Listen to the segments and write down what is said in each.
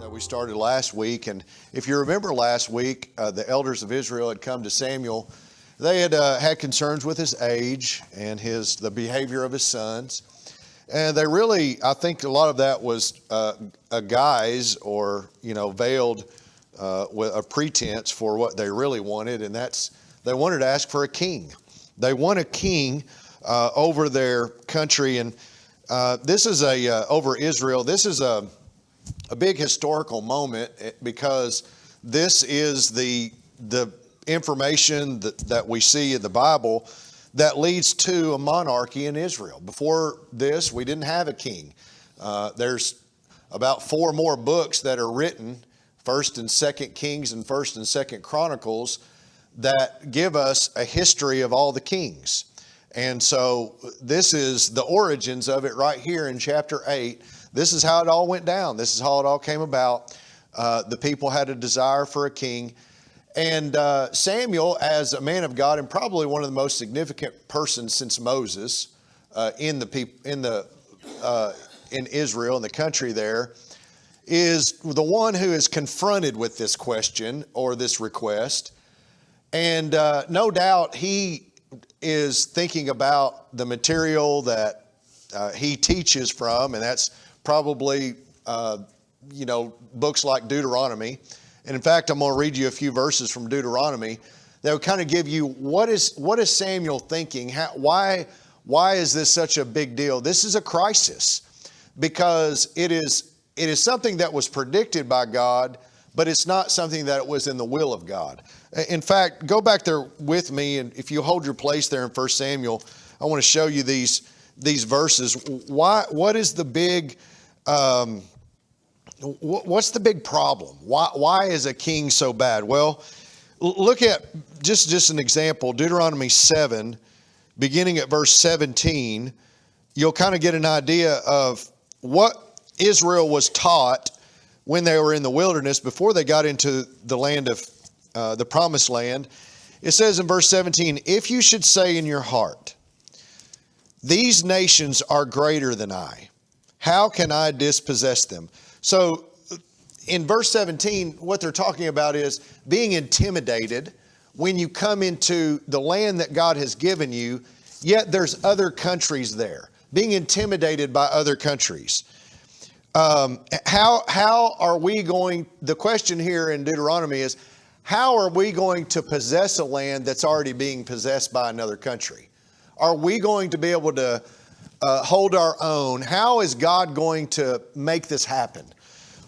that we started last week. And if you remember last week, the elders of Israel had come to Samuel. They had had concerns with his age and the behavior of his sons. And they really, I think a lot of that was a guise or, veiled with a pretense for what they really wanted. And that's, they wanted to ask for a king. They want a king over their country. And this is over Israel. This is a big historical moment because this is the information that we see in the Bible that leads to a monarchy in Israel. Before this, we didn't have a king. There's about 4 more books that are written, 1st and 2nd Kings and 1st and 2nd Chronicles, that give us a history of all the kings. And so this is the origins of it right here in chapter 8. This is how it all went down. This is how it all came about. The people had a desire for a king. And Samuel, as a man of God and probably one of the most significant persons since Moses in Israel, in the country there, is the one who is confronted with this question or this request. And no doubt he is thinking about the material that he teaches from, and that's probably, books like Deuteronomy. And in fact, I'm going to read you a few verses from Deuteronomy that will kind of give you what is Samuel thinking? Why is this such a big deal? This is a crisis because it is something that was predicted by God, but it's not something that was in the will of God. In fact, go back there with me, and if you hold your place there in 1 Samuel, I want to show you these verses. What is the big what's the big problem? Why is a king so bad? Well, look at just an example, Deuteronomy 7, beginning at verse 17, you'll kind of get an idea of what Israel was taught when they were in the wilderness before they got into the land of the promised land. It says in verse 17, if you should say in your heart, these nations are greater than I, how can I dispossess them? So in verse 17, what they're talking about is being intimidated when you come into the land that God has given you, yet there's other countries there, being intimidated by other countries. How are we going, the question here in Deuteronomy is, how are we going to possess a land that's already being possessed by another country? Are we going to be able to hold our own? How is God going to make this happen?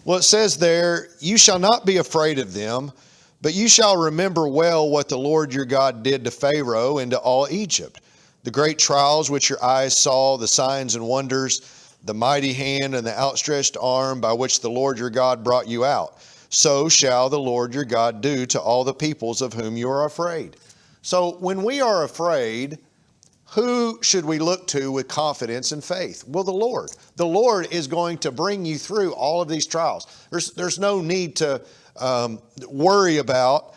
Well, it says there, you shall not be afraid of them, but you shall remember well what the Lord your God did to Pharaoh and to all Egypt, the great trials which your eyes saw, the signs and wonders, the mighty hand and the outstretched arm by which the Lord your God brought you out. So shall the Lord your God do to all the peoples of whom you are afraid. So when we are afraid, who should we look to with confidence and faith? Well, the Lord. The Lord is going to bring you through all of these trials. There's no need to worry about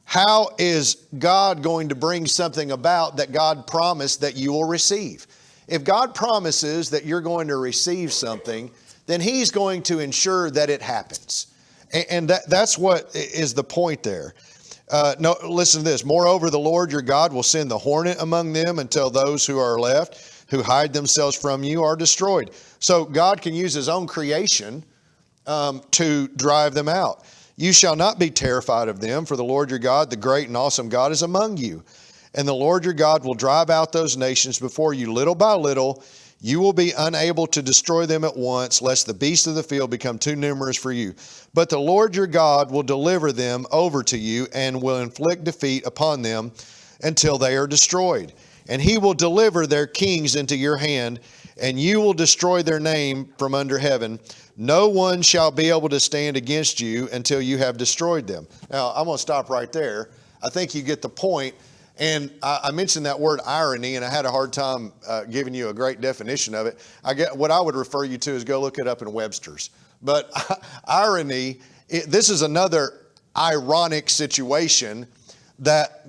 how is God going to bring something about that God promised that you will receive. If God promises that you're going to receive something, then He's going to ensure that it happens. And that's what is the point there. No, listen to this. Moreover, the Lord your God will send the hornet among them until those who are left, who hide themselves from you, are destroyed. So God can use His own creation to drive them out. You shall not be terrified of them, for the Lord your God, the great and awesome God, is among you. And the Lord your God will drive out those nations before you little by little. You will be unable to destroy them at once, lest the beasts of the field become too numerous for you. But the Lord your God will deliver them over to you and will inflict defeat upon them until they are destroyed. And He will deliver their kings into your hand, and you will destroy their name from under heaven. No one shall be able to stand against you until you have destroyed them. Now, I'm going to stop right there. I think you get the point. And I mentioned that word irony, and I had a hard time giving you a great definition of it. What I would refer you to is go look it up in Webster's. But irony, this is another ironic situation that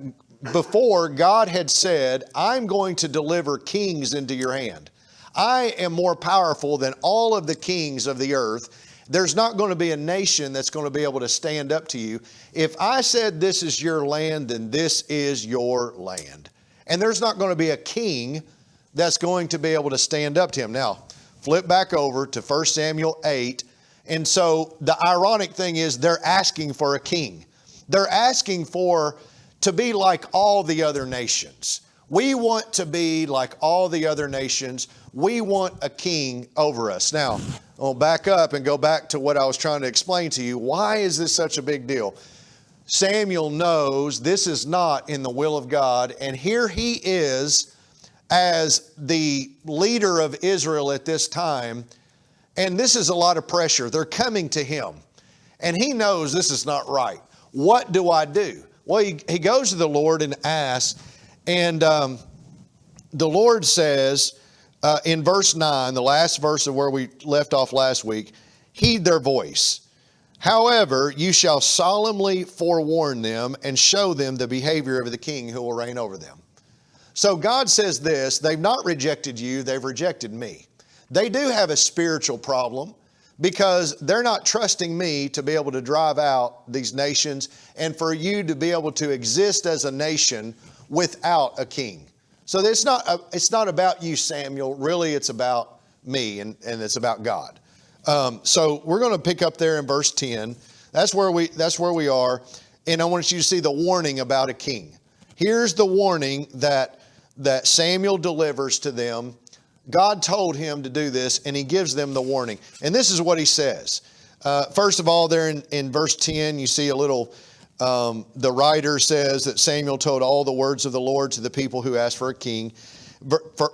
before God had said, I'm going to deliver kings into your hand. I am more powerful than all of the kings of the earth, There's not going to be a nation that's going to be able to stand up to you. If I said this is your land, then this is your land. And there's not going to be a king that's going to be able to stand up to him. Now, flip back over to 1 Samuel 8. And so the ironic thing is they're asking for a king. They're asking to be like all the other nations. We want to be like all the other nations. We want a king over us. Now, I'll back up and go back to what I was trying to explain to you. Why is this such a big deal? Samuel knows this is not in the will of God, and here he is as the leader of Israel at this time, and this is a lot of pressure. They're coming to him, and he knows this is not right. What do I do? Well, he goes to the Lord and asks, and the Lord says, in verse 9, the last verse of where we left off last week, heed their voice. However, you shall solemnly forewarn them and show them the behavior of the king who will reign over them. So God says this, they've not rejected you, they've rejected me. They do have a spiritual problem because they're not trusting me to be able to drive out these nations and for you to be able to exist as a nation without a king. So it's not about you, Samuel. Really, it's about me and it's about God. So we're going to pick up there in verse 10. That's where we are. And I want you to see the warning about a king. Here's the warning that Samuel delivers to them. God told him to do this, and he gives them the warning. And this is what he says. First of all, there in verse 10, you see a little, the writer says that Samuel told all the words of the Lord to the people who asked for a king.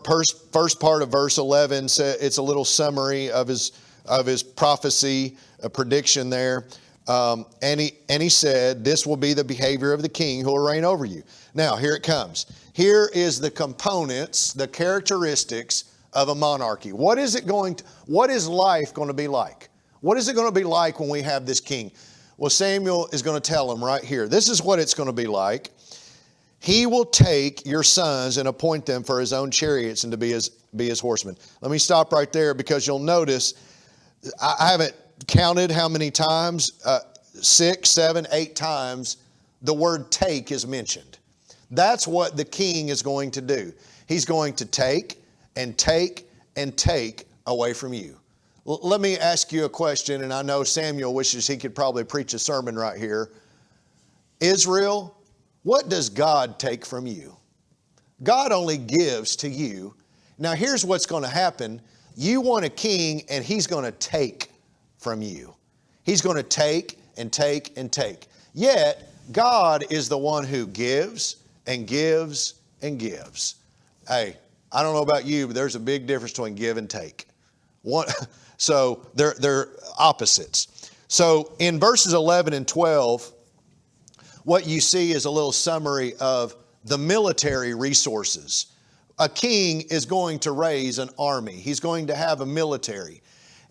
First part of verse 11, it's a little summary of his prophecy, a prediction there. And he said, this will be the behavior of the king who will reign over you. Now, here it comes. Here is the components, the characteristics of a monarchy. What is life going to be like? What is it going to be like when we have this king? Well, Samuel is going to tell him right here. This is what it's going to be like. He will take your sons and appoint them for his own chariots and to be his horsemen. Let me stop right there because you'll notice I haven't counted how many times, 6, 7, 8 times the word take is mentioned. That's what the king is going to do. He's going to take and take and take away from you. Let me ask you a question, and I know Samuel wishes he could probably preach a sermon right here. Israel, what does God take from you? God only gives to you. Now here's what's going to happen. You want a king, and he's going to take from you. He's going to take and take and take. Yet, God is the one who gives and gives and gives. Hey, I don't know about you, but there's a big difference between give and take. So they're opposites. So in verses 11 and 12, what you see is a little summary of the military resources. A king is going to raise an army. He's going to have a military.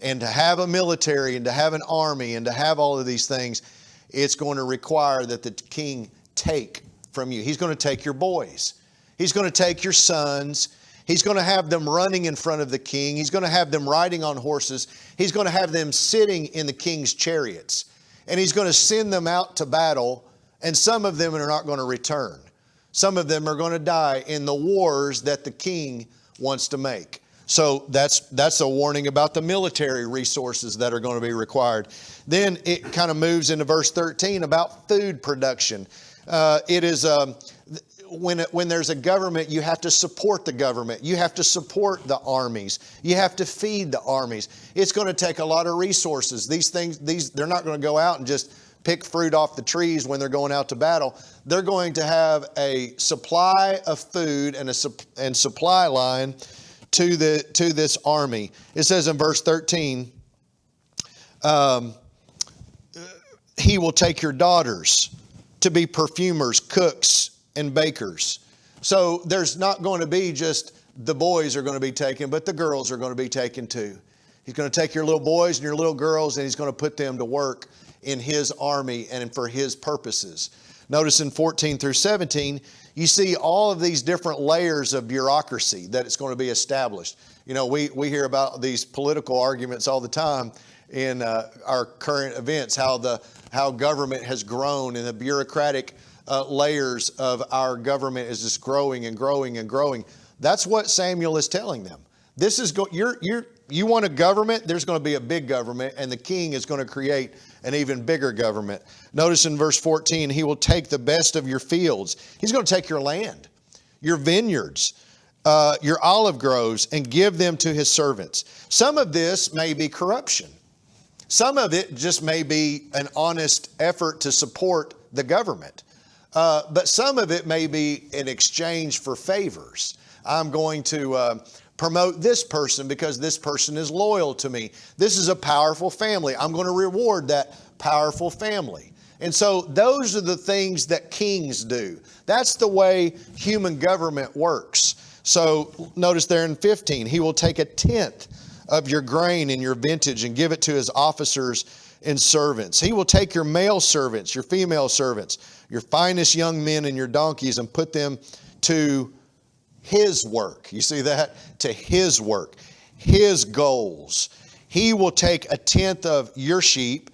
And to have a military and to have an army and to have all of these things, it's going to require that the king take from you. He's going to take your boys. He's going to take your sons. He's going to have them running in front of the king. He's going to have them riding on horses. He's going to have them sitting in the king's chariots. And he's going to send them out to battle, and some of them are not going to return. Some of them are going to die in the wars that the king wants to make. So that's a warning about the military resources that are going to be required. Then it kind of moves into verse 13 about food production. It is when there's a government, you have to support the government. You have to support the armies. You have to feed the armies. It's going to take a lot of resources. They're not going to go out and just pick fruit off the trees when they're going out to battle. They're going to have a supply of food and supply line to this army. It says in verse 13, he will take your daughters to be perfumers, cooks, and bakers. So there's not going to be just the boys are going to be taken, but the girls are going to be taken too. He's going to take your little boys and your little girls, and he's going to put them to work in his army and for his purposes. Notice in 14 through 17, you see all of these different layers of bureaucracy that it's going to be established. You know, we hear about these political arguments all the time in our current events, how government has grown and the bureaucratic layers of our government is just growing and growing and growing. That's what Samuel is telling them. This is you want a government, there's going to be a big government, and the king is going to create an even bigger government. Notice in verse 14, he will take the best of your fields. He's going to take your land, your vineyards, your olive groves, and give them to his servants. Some of this may be corruption. Some of it just may be an honest effort to support the government. But some of it may be in exchange for favors. I'm going to promote this person because this person is loyal to me. This is a powerful family. I'm going to reward that powerful family. And so those are the things that kings do. That's the way human government works. So notice there in 15, he will take a tenth of your grain and your vintage and give it to his officers and servants. He will take your male servants, your female servants, your finest young men and your donkeys and put them to his work. You see that? To his work, his goals. He will take a tenth of your sheep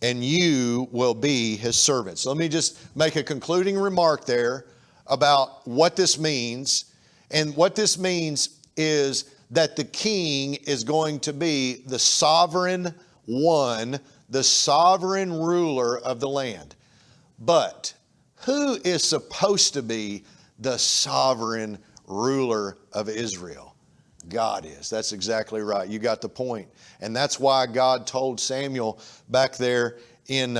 and you will be his servants. So let me just make a concluding remark there about what this means. And what this means is that the king is going to be the sovereign one, the sovereign ruler of the land. But who is supposed to be the sovereign ruler of Israel? God is. That's exactly right. You got the point. And that's why God told Samuel back there in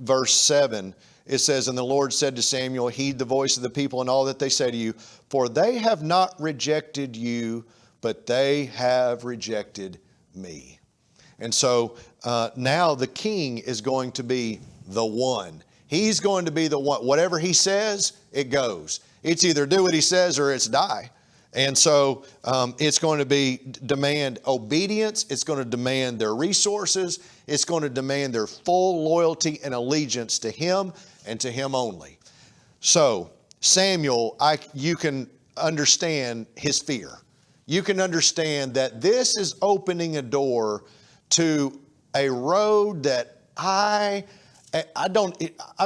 verse 7, it says, and the Lord said to Samuel, heed the voice of the people and all that they say to you, for they have not rejected you, but they have rejected me. And so now the king is going to be the one. He's going to be the one. Whatever he says, it goes. It's either do what he says or it's die. And so it's going to demand obedience. It's going to demand their resources. It's going to demand their full loyalty and allegiance to him and to him only. So Samuel, you can understand his fear. You can understand that this is opening a door to a road that I'm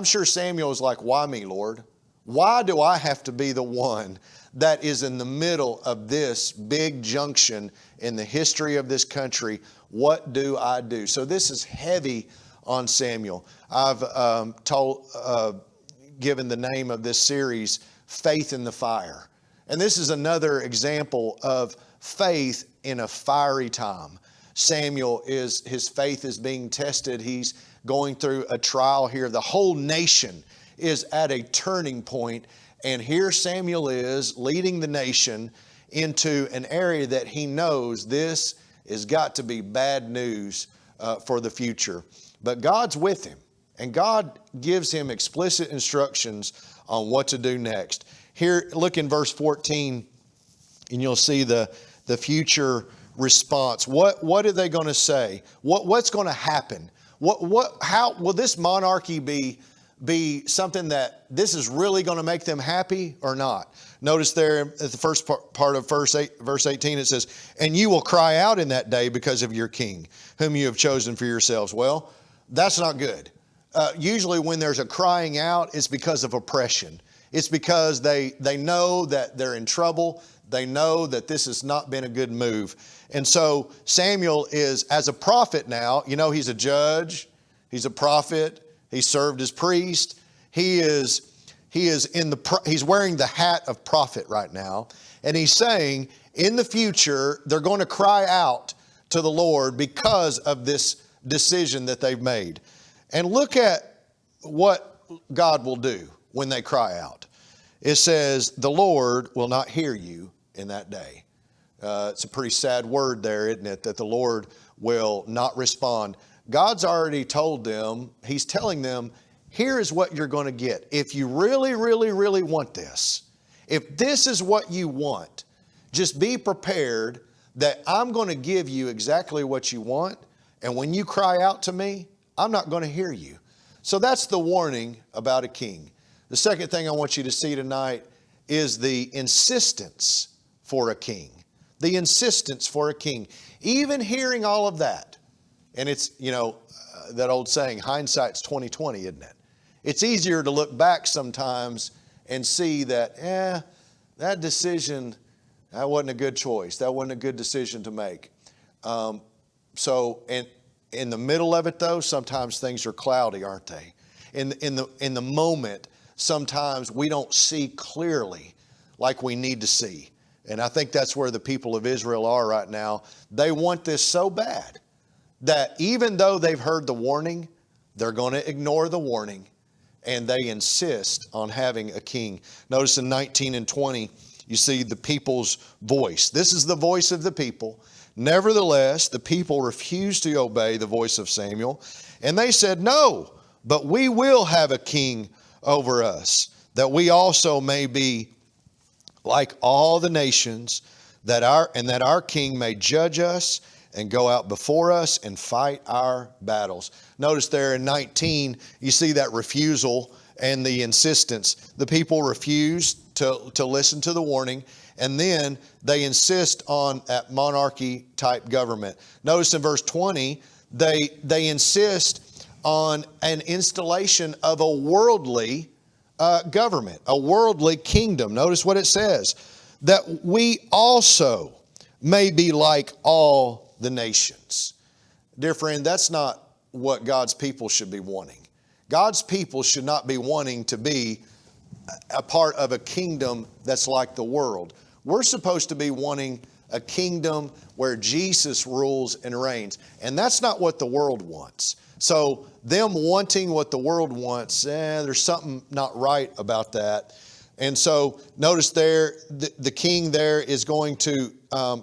sure Samuel is like, why me, Lord? Why do I have to be the one that is in the middle of this big junction in the history of this country? What do I do? So this is heavy on Samuel. I've given the name of this series, Faith in the Fire. And this is another example of faith in a fiery time. Samuel his faith is being tested. He's going through a trial here. The whole nation is at a turning point. And here Samuel is leading the nation into an area that he knows this has got to be bad news for the future. But God's with him. And God gives him explicit instructions on what to do next. Here, look in verse 14, and you'll see the future response. What are they going to say? What's going to happen? How will this monarchy be something that this is really going to make them happy or not? Notice there at the first part of verse 18, it says, and you will cry out in that day because of your king, whom you have chosen for yourselves. Well, that's not good. Usually when there's a crying out, it's because of oppression. It's because they know that they're in trouble. They know that this has not been a good move. And so Samuel is, as a prophet now, he's a judge, he's a prophet, he served as priest. He's wearing the hat of prophet right now. And he's saying in the future, they're going to cry out to the Lord because of this decision that they've made. And look at what God will do when they cry out. It says, the Lord will not hear you in that day. It's a pretty sad word there, isn't it? That the Lord will not respond. God's already told them, he's telling them, here is what you're going to get. If you really, really, really want this, if this is what you want, just be prepared that I'm going to give you exactly what you want. And when you cry out to me, I'm not going to hear you. So that's the warning about a king. The second thing I want you to see tonight is the insistence for a king. the insistence for a king. Even hearing all of that, and it's, that old saying, hindsight's 20/20, isn't it? It's easier to look back sometimes and see that, that decision, that wasn't a good choice. That wasn't a good decision to make. So in the middle of it, though, sometimes things are cloudy, aren't they? In the moment, sometimes we don't see clearly like we need to see. And I think that's where the people of Israel are right now. They want this so bad that even though they've heard the warning, they're going to ignore the warning, and they insist on having a king. Notice in 19 and 20, you see the people's voice. This is the voice of the people. Nevertheless, the people refused to obey the voice of Samuel, and they said, "No, but we will have a king over us, that we also may be like all the nations, that our king may judge us and go out before us and fight our battles." Notice there in 19, you see that refusal and the insistence. The people refused to listen to the warning, and then they insist on that monarchy type government. Notice in verse 20, they insist on an installation of a worldly government, a worldly kingdom. Notice what it says, that we also may be like all the nations. Dear friend, that's not what God's people should be wanting. God's people should not be wanting to be a part of a kingdom that's like the world. We're supposed to be wanting a kingdom where Jesus rules and reigns. And that's not what the world wants. So them wanting what the world wants, there's something not right about that. And so notice there, the king there is going to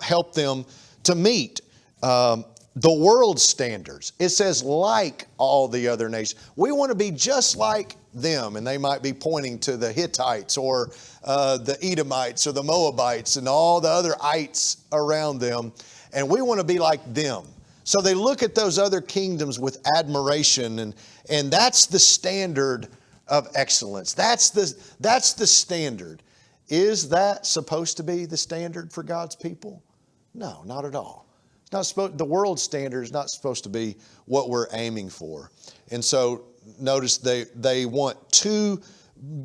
help them to meet the world's standards. It says like all the other nations. We want to be just like them. And they might be pointing to the Hittites or the Edomites or the Moabites and all the other ites around them. And we want to be like them. So they look at those other kingdoms with admiration, and that's the standard of excellence. That's the standard. Is that supposed to be the standard for God's people? No, not at all. It's not supposed. The world standard is not supposed to be what we're aiming for. And so notice they want two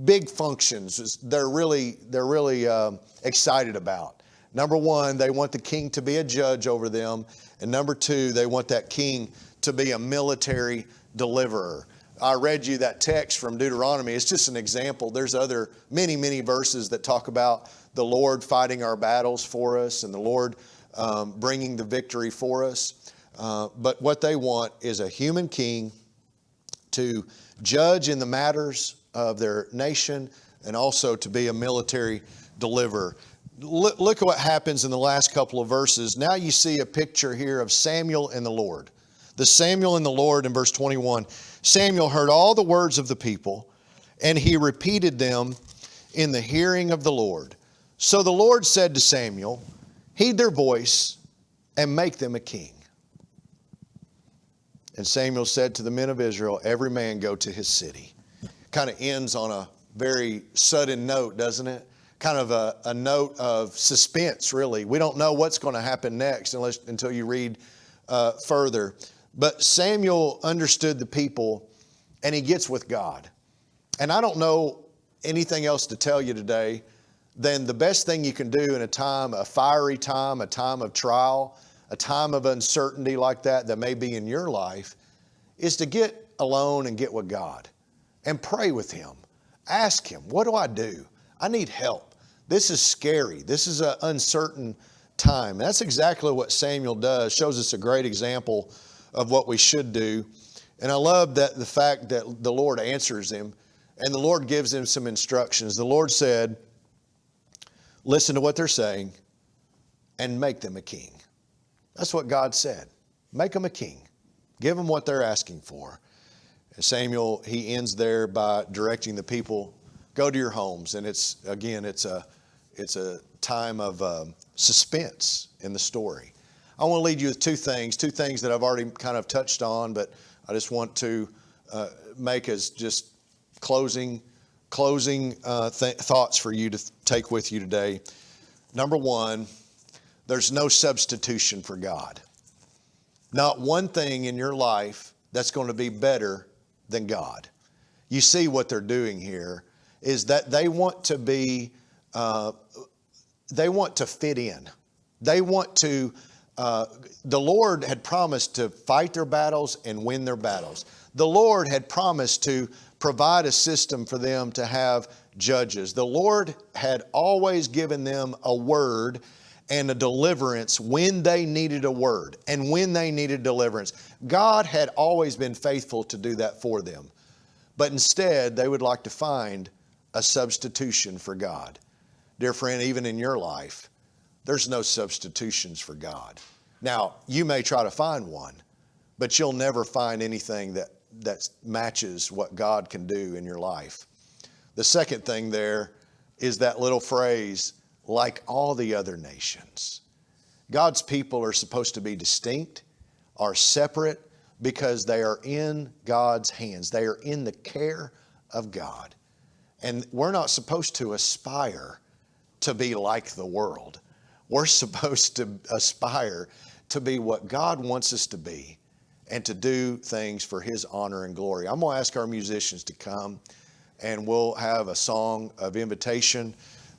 big functions. They're really excited about. Number one, they want the king to be a judge over them. And number two, they want that king to be a military deliverer. I read you that text from Deuteronomy. It's just an example. There's other many verses that talk about the Lord fighting our battles for us and the Lord bringing the victory for us. But what they want is a human king to judge in the matters of their nation and also to be a military deliverer. Look at what happens in the last couple of verses. Now you see a picture here of Samuel and the Lord. The Samuel and the Lord in verse 21. Samuel heard all the words of the people, and he repeated them in the hearing of the Lord. So the Lord said to Samuel, "Heed their voice and make them a king." And Samuel said to the men of Israel, "Every man go to his city." Kind of ends on a very sudden note, doesn't it? Kind of a note of suspense, really. We don't know what's going to happen next until you read further. But Samuel understood the people, and he gets with God. And I don't know anything else to tell you today than the best thing you can do in a fiery time, a time of trial, a time of uncertainty like that may be in your life, is to get alone and get with God and pray with Him. Ask Him, what do I do? I need help. This is scary. This is an uncertain time. That's exactly what Samuel does. Shows us a great example of what we should do. And I love that the fact that the Lord answers him and the Lord gives him some instructions. The Lord said, listen to what they're saying and make them a king. That's what God said. Make them a king. Give them what they're asking for. And Samuel, he ends there by directing the people, go to your homes. And it's a time of suspense in the story. I want to lead you with two things that I've already kind of touched on, but I just want to make as just closing thoughts for you to take with you today. Number one, there's no substitution for God. Not one thing in your life that's going to be better than God. You see what they're doing here is that they want to be, they want to fit in. They want to, the Lord had promised to fight their battles and win their battles. The Lord had promised to provide a system for them to have judges. The Lord had always given them a word and a deliverance when they needed a word and when they needed deliverance. God had always been faithful to do that for them. But instead, they would like to find a substitution for God. Dear friend, even in your life, there's no substitutions for God. Now, you may try to find one, but you'll never find anything that matches what God can do in your life. The second thing there is that little phrase, like all the other nations. God's people are supposed to be distinct, are separate, because they are in God's hands. They are in the care of God. And we're not supposed to aspire to be like the world. We're supposed to aspire to be what God wants us to be and to do things for His honor and glory. I'm going to ask our musicians to come, and we'll have a song of invitation.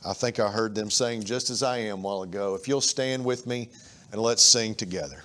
I think I heard them sing Just As I Am a while ago. If you'll stand with me and let's sing together.